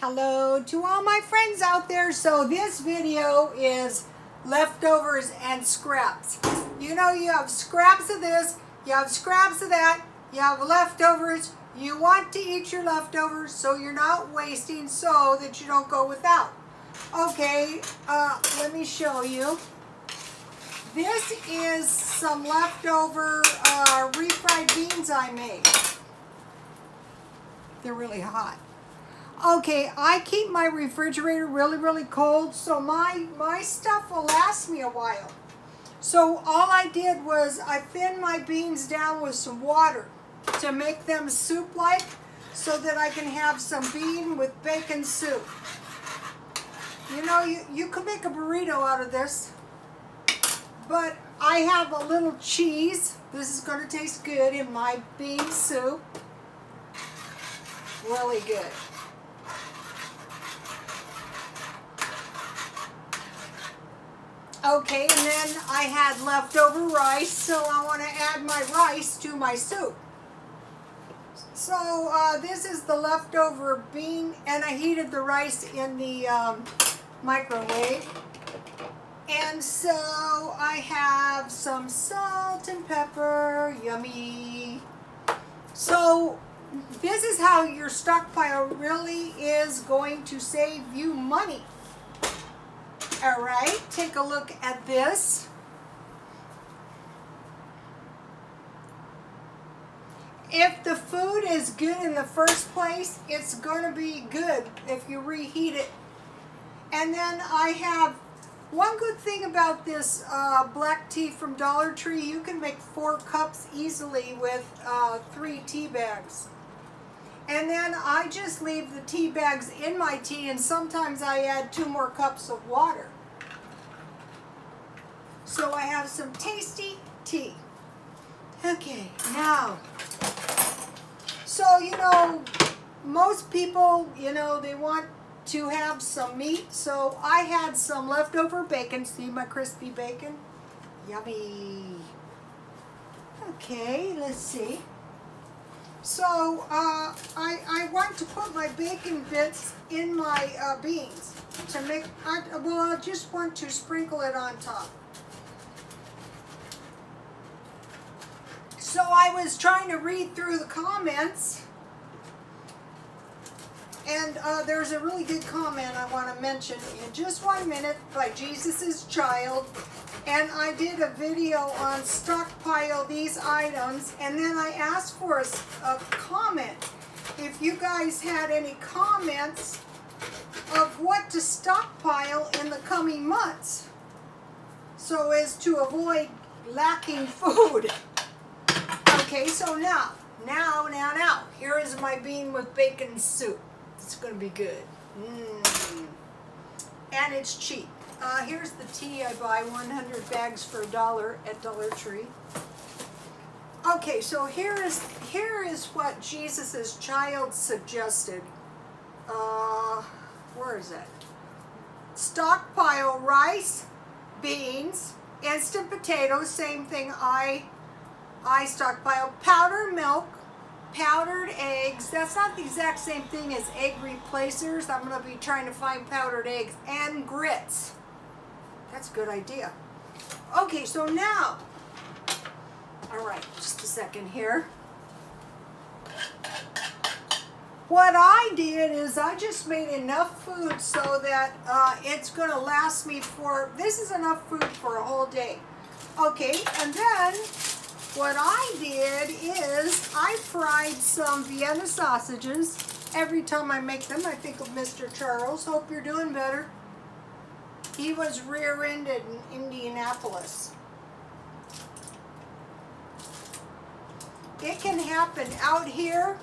Hello to all my friends out there. So this video is leftovers and scraps. You know, you have scraps of this, you have scraps of that, you have leftovers. You want to eat your leftovers so you're not wasting, so that you don't go without. Okay, let me show you. This is some leftover refried beans I made. They're really hot. Okay, I keep my refrigerator really cold, so my stuff will last me a while. So all I did was I thinned my beans down with some water to make them soup-like, so that I can have some bean with bacon soup. You know, you could make a burrito out of this, but I have a little cheese. This is going to taste good in my bean soup. Really good. Okay, and then I had leftover rice, so I want to add my rice to my soup. So this is the leftover bean, and I heated the rice in the microwave. And so I have some salt and pepper, yummy. So this is how your stockpile really is going to save you money. All right, take a look at this. If the food is good in the first place, it's going to be good if you reheat it. And then I have one good thing about this black tea from Dollar Tree. You can make 4 cups easily with 3 tea bags. And then I just leave the tea bags in my tea, and sometimes I add 2 more cups of water. So I have some tasty tea. Okay, now, so you know, most people, you know, they want to have some meat. So I had some leftover bacon. See my crispy bacon? Yummy. Okay, let's see. So I want to put my bacon bits in my beans to make, I just want to sprinkle it on top. So I was trying to read through the comments, and there's a really good comment I want to mention in just 1 minute by Jesus' Child. And I did a video on stockpile these items, and then I asked for a comment. If you guys had any comments of what to stockpile in the coming months, so as to avoid lacking food. Okay, so now, here is my bean with bacon soup. It's going to be good. And it's cheap. Here's the tea I buy, 100 bags for $1 at Dollar Tree. Okay, so here is what Jesus' Child suggested. Where is it? Stockpile rice, beans, instant potatoes, same thing I stockpile, powdered milk, powdered eggs. That's not the exact same thing as egg replacers. I'm going to be trying to find powdered eggs, and grits. That's a good idea. Okay, so now, all right, just a second here. What I did is I just made enough food so that it's going to last me for, this is enough food for a whole day. Okay, and then what I did is I fried some Vienna sausages. Every time I make them, I think of Mr. Charles. Hope you're doing better. He was rear-ended in Indianapolis. It can happen out here.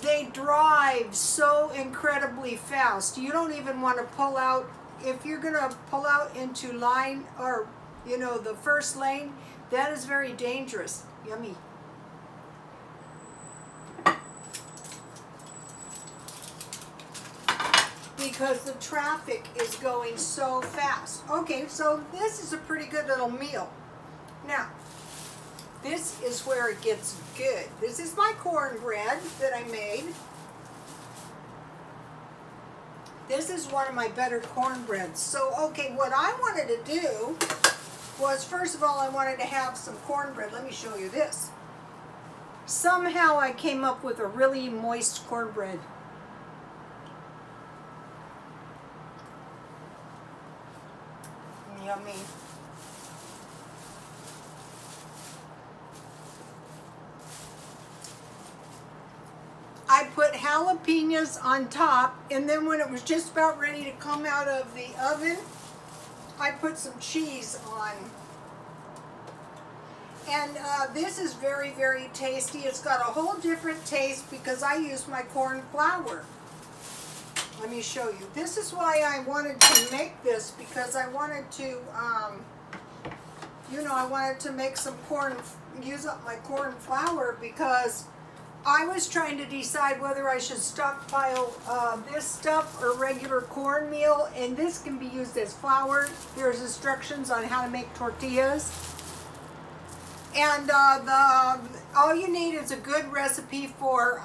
They drive so incredibly fast. You don't even want to pull out. If you're going to pull out into line, or, you know, the first lane, that is very dangerous. Yummy. Because the traffic is going so fast. Okay, so this is a pretty good little meal. Now, this is where it gets good. This is my cornbread that I made. This is one of my better cornbreads. So, okay, what I wanted to do was, first of all, I wanted to have some cornbread. Let me show you this. Somehow I came up with a really moist cornbread. Yummy. I put jalapenos on top, and then when it was just about ready to come out of the oven, I put some cheese on. And this is very, very tasty. It's got a whole different taste because I use my corn flour. Let me show you. This is why I wanted to make this, because I wanted to, you know, I wanted to make some corn, use up my corn flour, because I was trying to decide whether I should stockpile this stuff or regular cornmeal, and this can be used as flour. There's instructions on how to make tortillas. And all you need is a good recipe for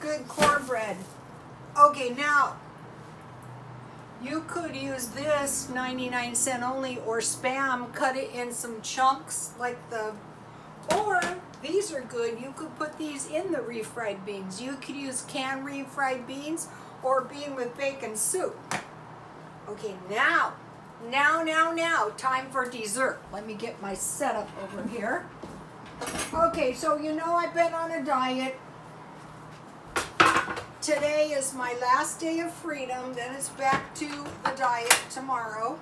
good cornbread. Okay, now, you could use this 99-cent only, or Spam, cut it in some chunks like or these are good. You could put these in the refried beans. You could use canned refried beans or bean with bacon soup. Okay, now, time for dessert. Let me get my setup over here. Okay, so you know I've been on a diet. Today is my last day of freedom, then it's back to the diet tomorrow.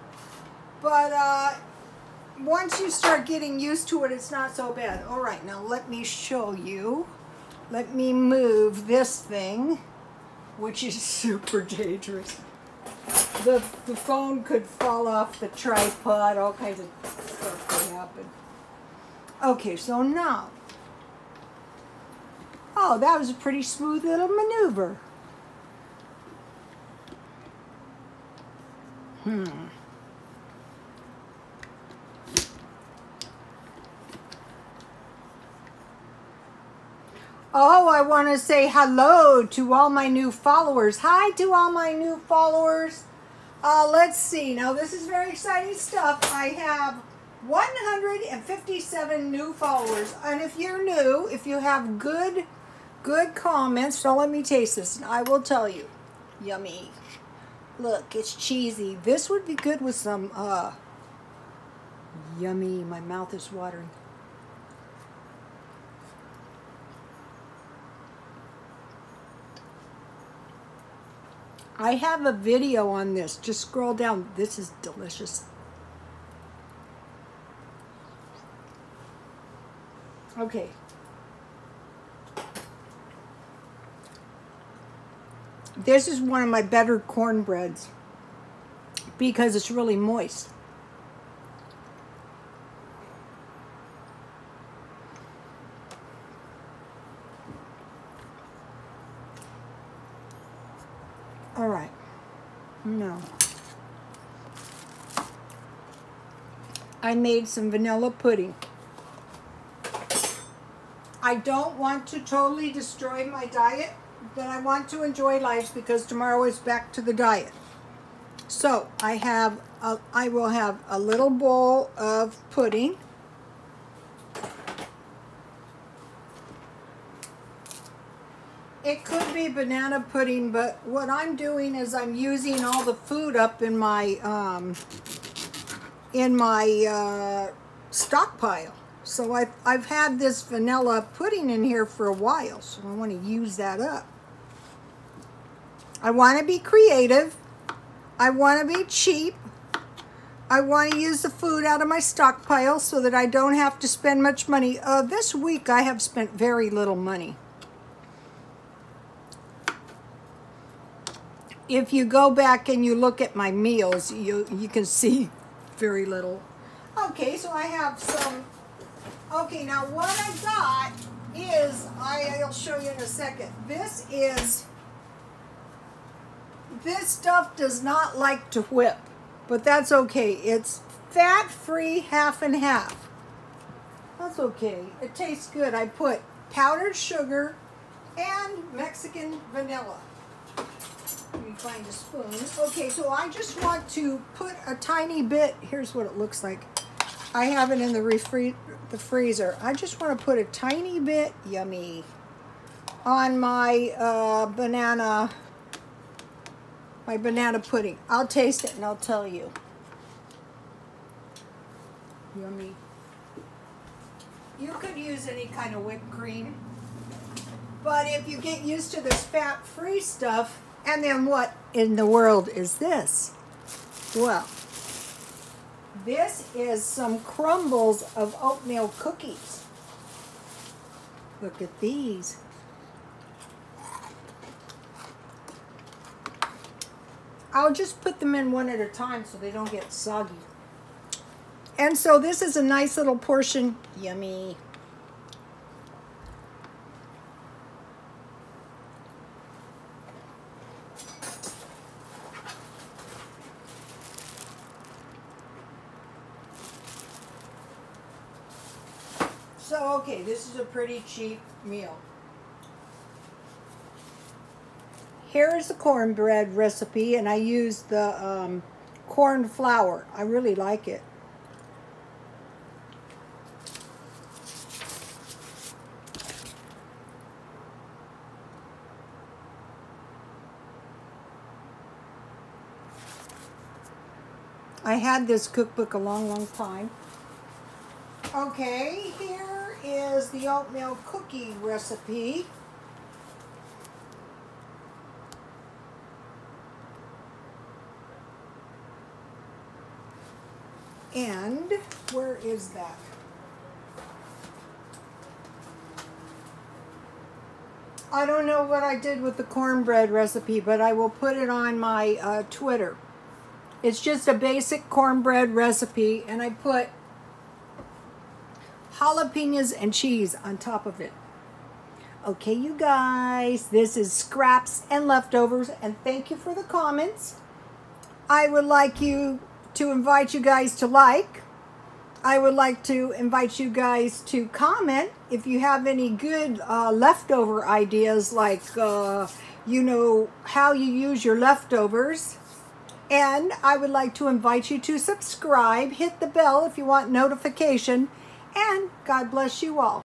But once you start getting used to it, it's not so bad. All right, now let me show you. Let me move this thing, which is super dangerous. The phone could fall off the tripod, all kinds of stuff could happen. Okay, so now, oh, that was a pretty smooth little maneuver. Oh, I want to say hello to all my new followers. Hi to all my new followers. Let's see. Now, this is very exciting stuff. I have 157 new followers. And if you're new, if you have good comments, so let me taste this, and I will tell you. Yummy. Look, it's cheesy. This would be good with some, yummy. My mouth is watering. I have a video on this. Just scroll down. This is delicious. Okay. This is one of my better cornbreads because it's really moist. All right. No. I made some vanilla pudding. I don't want to totally destroy my diet, but I want to enjoy life because tomorrow is back to the diet. So I will have a little bowl of pudding. It could be banana pudding, but what I'm doing is I'm using all the food up in my stockpile. So I've had this vanilla pudding in here for a while, so I want to use that up. I want to be creative. I want to be cheap. I want to use the food out of my stockpile so that I don't have to spend much money. This week I have spent very little money. If you go back and you look at my meals, you can see very little. Okay, so I have some. Okay, now what I got is, I'll show you in a second. This stuff does not like to whip, but that's okay. It's fat-free, half and half. That's okay. It tastes good. I put powdered sugar and Mexican vanilla. Let me find a spoon. Okay, so I just want to put a tiny bit, here's what it looks like. I have it in the freezer. I just want to put a tiny bit, yummy, on my banana pudding. I'll taste it and I'll tell you. Yummy. You could use any kind of whipped cream, but if you get used to this fat-free stuff, and then what in the world is this? Well, this is some crumbles of oatmeal cookies. Look at these. I'll just put them in one at a time so they don't get soggy. And so this is a nice little portion. Yummy. So, okay, this is a pretty cheap meal. Here's the cornbread recipe, and I use the corn flour. I really like it. I had this cookbook a long time. Okay, here is the oatmeal cookie recipe. And where is that? I don't know what I did with the cornbread recipe, but I will put it on my Twitter. It's just a basic cornbread recipe, and I put jalapenos and cheese on top of it. Okay, you guys, this is Scraps and Leftovers, and thank you for the comments. I would like to invite you guys to like. I would like to invite you guys to comment if you have any good leftover ideas, like, you know, how you use your leftovers. And I would like to invite you to subscribe, hit the bell if you want notification, and God bless you all.